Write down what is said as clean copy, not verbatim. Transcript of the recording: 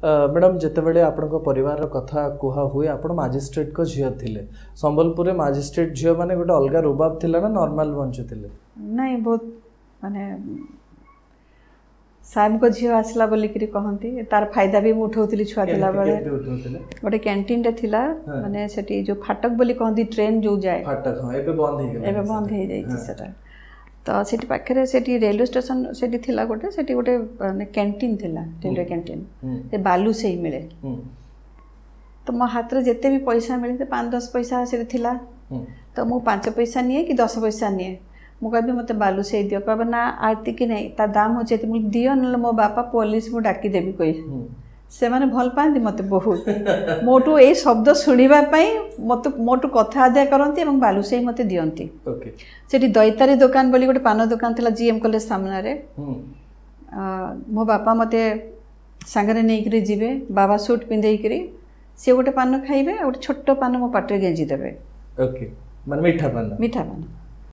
madam जितेबाला आपण परिवार कथा कुहा हुए आपण मजिस्ट्रेट को झील थिले संबलपुर मजिस्ट्रेट झील माने गोटे अलग रुबाब थिला ना नॉर्मल बंचुथिले नहीं बहुत माने साहेब को झील आसला बोलिकी कहती तार फायदा भी उठाउली छुआ थिला बेले गोटे कैंटीन टे थिला माने सेठी जो फाटक बोली कहती ट्रेन जो जाए फाटक हां एबे बंद हे एबे बंद हे जाई सेटा तो सेठी पाखरे सेठी रेलवे स्टेशन सेठी थिला गोटे माने कैंटीन थिला रेलवे कैंटीन से बालू से ही मिले तो मो हाथ रे जेते भी पैसा मिले 5-10 पैसा से थिला तो मु 5 पैसा निए कि 10 पैसा निए मु कहबी मते बालू से दियो कहबा ना आरती कि नहीं ता दाम हो जेते मु दियो न मो बापा पुलिस मु डाकी देबी कोई से माने भल पांती मते बहुत मोटू ए शब्द सुनिबा पई मते मोटू कथा आद्या करंती एवं बालू से मते दियंती ओके सेठी दैतारी दुकान बोली गोटे पान दुकान थिला जीएम कॉलेज सामने रे मो बापा मते सांगरे नै करी जिवे बाबा सूट पिंदे करी से गोटे पान खाइबे गोटे छोटो पान मो पाटे गेंजी देबे ओके माने मीठा पान